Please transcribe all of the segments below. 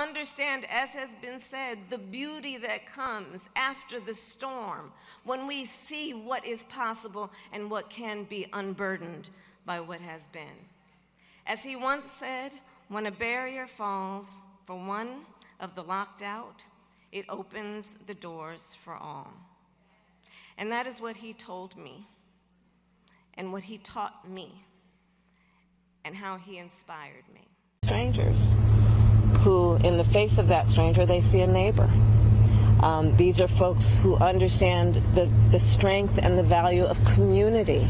Understand, as has been said, the beauty that comes after the storm when we see what is possible and what can be unburdened by what has been. As he once said, when a barrier falls for one of the locked out, it opens the doors for all. And that is what he told me, and what he taught me, and how he inspired me. Strangers who, in the face of that stranger, they see a neighbor. These are folks who understand the strength and the value of community,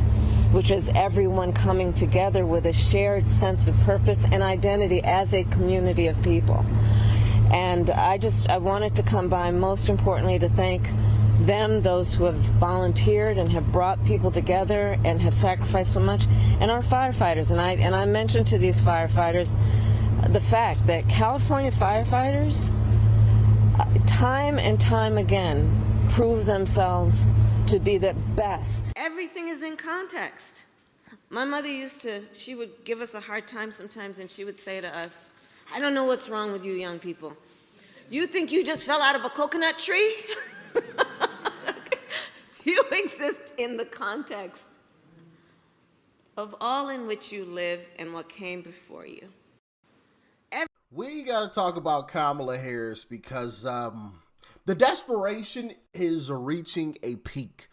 which is everyone coming together with a shared sense of purpose and identity as a community of people. And I wanted to come by, most importantly, to thank them, those who have volunteered and have brought people together and have sacrificed so much, and our firefighters. And I mentioned to these firefighters the fact that California firefighters, time and time again, prove themselves to be the best. Everything is in context. My mother she would give us a hard time sometimes, and she would say to us, I don't know what's wrong with you young people. You think you just fell out of a coconut tree? You exist in the context of all in which you live and what came before you. We got to talk about Kamala Harris because the desperation is reaching a peak.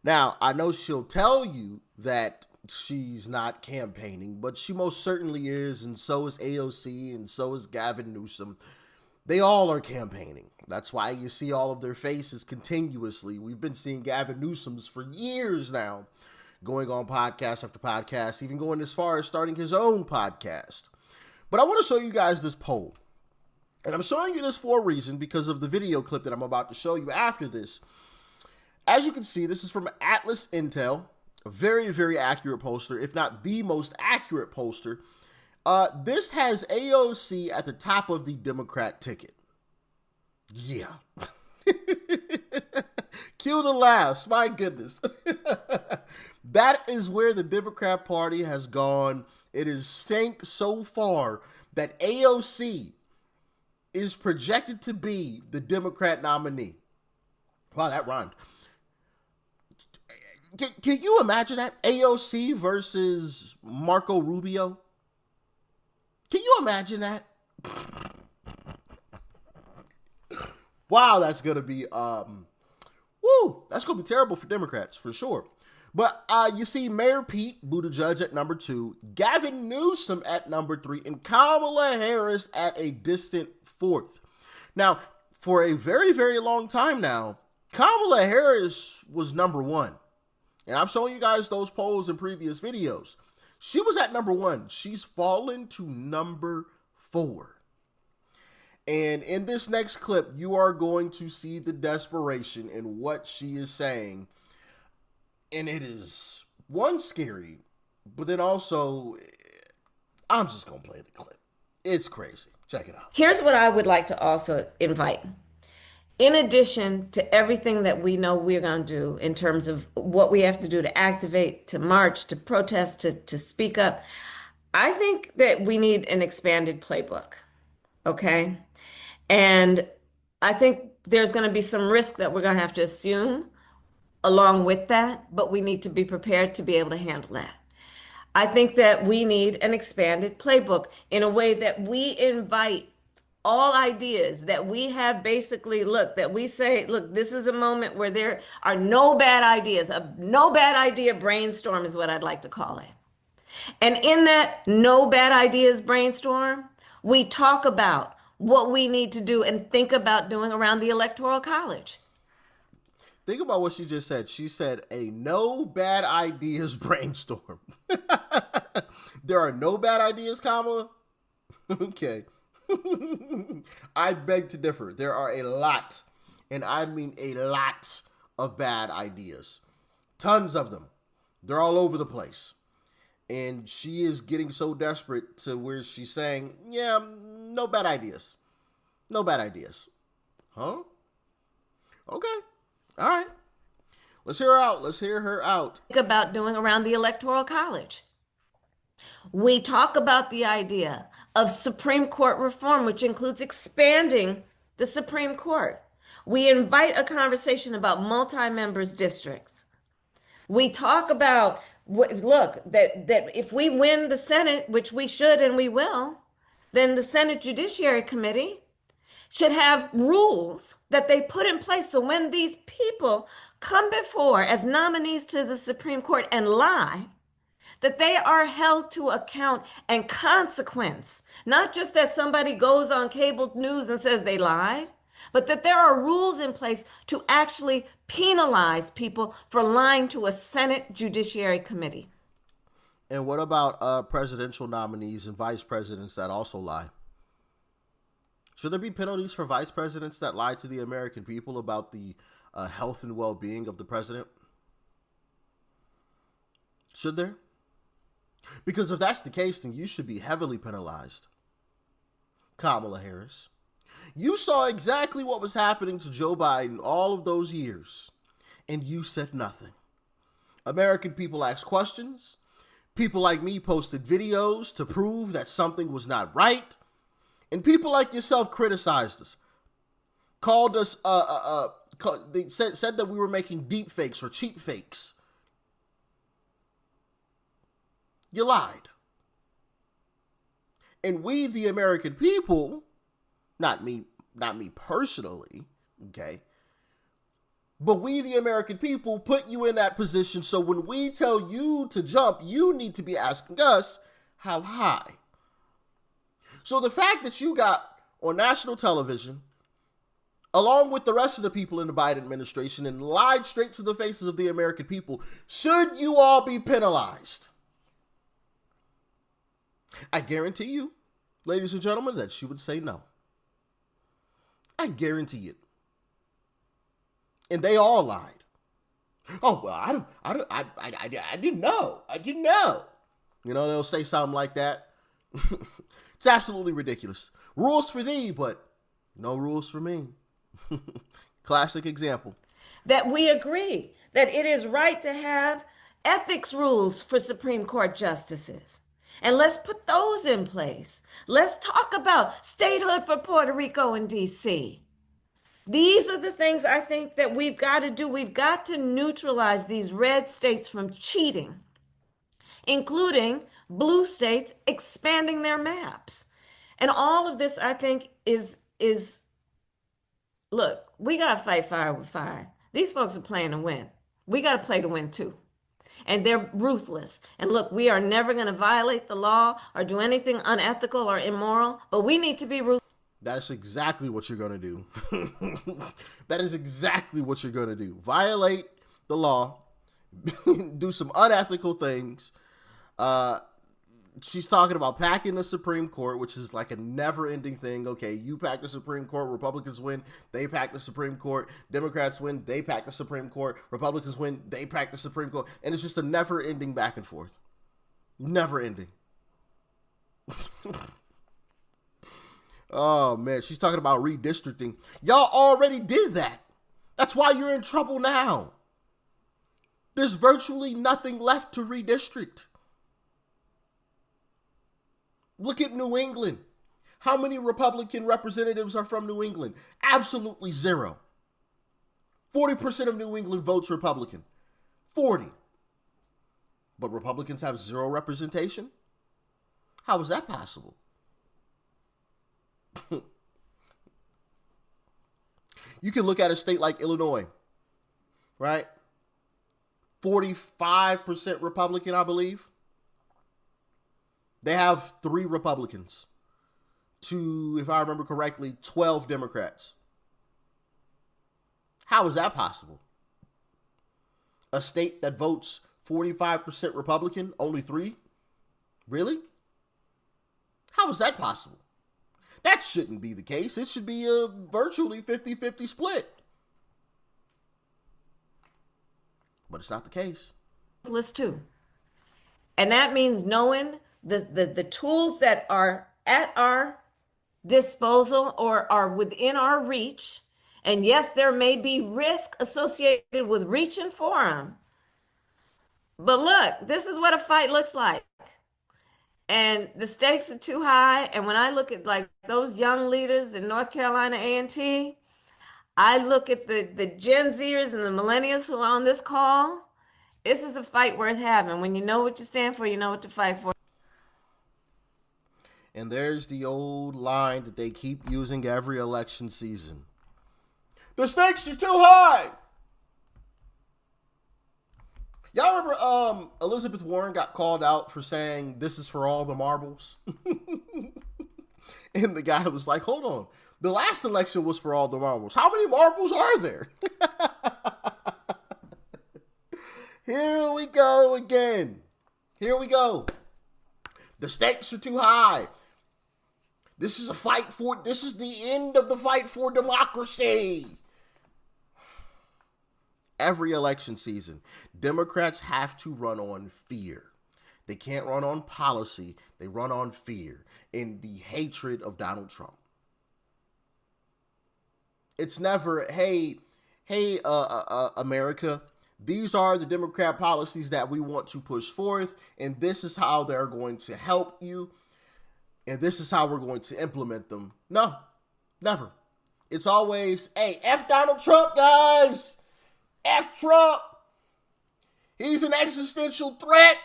Now, I know she'll tell you that she's not campaigning, but she most certainly is, and so is AOC, and so is Gavin Newsom. They all are campaigning. That's why you see all of their faces continuously. We've been seeing Gavin Newsom's for years now, going on podcast after podcast, even going as far as starting his own podcast. But I want to show you guys this poll. And I'm showing you this for a reason, because of the video clip that I'm about to show you after this. As you can see, this is from Atlas Intel, a very, very accurate pollster, if not the most accurate pollster. This has AOC at the top of the Democrat ticket. Yeah. Cue the laughs, my goodness. That is where the Democrat Party has gone. It is sank so far that AOC is projected to be the Democrat nominee. Wow, that rhymed. Can you imagine that? AOC versus Marco Rubio? Can you imagine that? Wow, that's going to be, that's going to be terrible for Democrats, for sure. But you see Mayor Pete Buttigieg at number 2, Gavin Newsom at number 3, and Kamala Harris at a distant 4th. Now, for a very, very long time now, Kamala Harris was number 1. And I've shown you guys those polls in previous videos. She was at number 1. She's fallen to number 4. And in this next clip, you are going to see the desperation in what she is saying. And it is, one, scary, but then also, I'm just going to play the clip. It's crazy. Check it out. Here's what I would like to also invite. In addition to everything that we know we're going to do in terms of what we have to do to activate, to march, to protest, to speak up, I think that we need an expanded playbook, okay? And I think there's going to be some risk that we're going to have to assume along with that, but we need to be prepared to be able to handle that. I think that we need an expanded playbook in a way that we invite all ideas, that we have basically, that we say, this is a moment where there are no bad ideas. A no bad idea brainstorm is what I'd like to call it. And in that no bad ideas brainstorm, we talk about what we need to do and think about doing around the Electoral College. Think about what she just said. She said a no bad ideas brainstorm. There are no bad ideas, Kamala? Okay. I beg to differ. There are a lot, and I mean a lot of bad ideas. Tons of them. They're all over the place. And she is getting so desperate to where she's saying, yeah, no bad ideas. No bad ideas. Huh? Okay. All right. Let's hear her out. Let's hear her out. Think about doing around the Electoral College. We talk about the idea of Supreme Court reform, which includes expanding the Supreme Court. We invite a conversation about multi-members districts. We talk about, look, that if we win the Senate, which we should and we will, then the Senate Judiciary Committee should have rules that they put in place so when these people come before as nominees to the Supreme Court and lie, that they are held to account and consequence. Not just that somebody goes on cable news and says they lied, but that there are rules in place to actually penalize people for lying to a Senate Judiciary Committee. And what about presidential nominees and vice presidents that also lie? Should there be penalties for vice presidents that lie to the American people about the health and well-being of the president? Should there? Because if that's the case, then you should be heavily penalized. Kamala Harris, you saw exactly what was happening to Joe Biden all of those years, and you said nothing. American people asked questions. People like me posted videos to prove that something was not right. And people like yourself criticized us, called us, they said that we were making deep fakes or cheap fakes. You lied. And we, the American people, not me personally, okay, but we, the American people, put you in that position. So when we tell you to jump, you need to be asking us how high. So the fact that you got on national television, along with the rest of the people in the Biden administration, and lied straight to the faces of the American people, should you all be penalized? I guarantee you, ladies and gentlemen, that she would say no. I guarantee it. And they all lied. Oh, well, I didn't know. I didn't know. You know, they'll say something like that. It's absolutely ridiculous. Rules for thee, but no rules for me. Classic example. That we agree that it is right to have ethics rules for Supreme Court justices. And let's put those in place. Let's talk about statehood for Puerto Rico and D.C. These are the things I think that we've got to do. We've got to neutralize these red states from cheating, including blue states expanding their maps. And all of this, I think, is look, we got to fight fire with fire. These folks are playing to win. We got to play to win too. And they're ruthless. And look, we are never going to violate the law or do anything unethical or immoral, but we need to be ruthless. That is exactly what you're going to do. That is exactly what you're going to do. Violate the law, do some unethical things. She's talking about packing the Supreme Court, which is like a never-ending thing. Okay, you pack the Supreme Court, Republicans win, they pack the Supreme Court. Democrats win, they pack the Supreme Court. Republicans win, they pack the Supreme Court. And it's just a never-ending back and forth. Never-ending. Oh, man, she's talking about redistricting. Y'all already did that. That's why you're in trouble now. There's virtually nothing left to redistrict. Look at New England. How many Republican representatives are from New England? Absolutely zero. 40% of New England votes Republican. 40. But Republicans have zero representation? How is that possible? You can look at a state like Illinois, right? 45% Republican, I believe. They have 3 Republicans to, if I remember correctly, 12 Democrats. How is that possible? A state that votes 45% Republican, only 3? Really? How is that possible? That shouldn't be the case. It should be a virtually 50-50 split. But it's not the case. List too. And that means knowing the tools that are at our disposal or are within our reach. And yes, there may be risk associated with reaching for them. But look, this is what a fight looks like. And the stakes are too high. And when I look at like those young leaders in North Carolina A&T, I look at the Gen Zers and the millennials who are on this call. This is a fight worth having. When you know what you stand for, you know what to fight for. And there's the old line that they keep using every election season. The stakes are too high. Y'all remember Elizabeth Warren got called out for saying this is for all the marbles? And the guy was like, hold on. The last election was for all the marbles. How many marbles are there? Here we go again. Here we go. The stakes are too high. This is the end of the fight for democracy. Every election season, Democrats have to run on fear. They can't run on policy. They run on fear and the hatred of Donald Trump. It's never, hey, America, these are the Democrat policies that we want to push forth, and this is how they're going to help you, and this is how we're going to implement them. No, never. It's always, hey, F Donald Trump, guys. F Trump. He's an existential threat.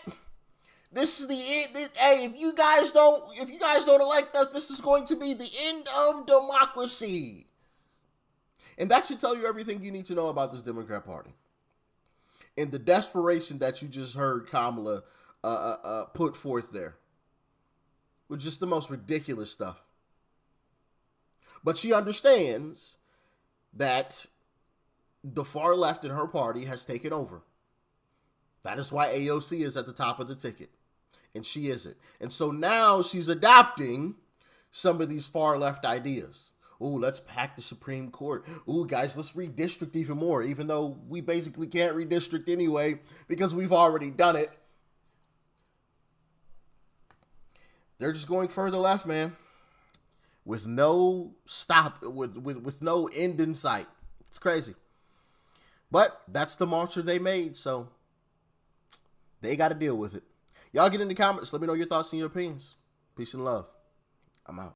This is the end. Hey, if you guys don't elect us, this is going to be the end of democracy. And that should tell you everything you need to know about this Democrat Party. And the desperation that you just heard Kamala put forth there was just the most ridiculous stuff. But she understands that the far left in her party has taken over. That is why AOC is at the top of the ticket. And she isn't. And so now she's adopting some of these far left ideas. Ooh, let's pack the Supreme Court. Ooh, guys, let's redistrict even more, even though we basically can't redistrict anyway because we've already done it. They're just going further left, man. With no stop, with no end in sight. It's crazy. But that's the monster they made, so they got to deal with it. Y'all get in the comments. Let me know your thoughts and your opinions. Peace and love. I'm out.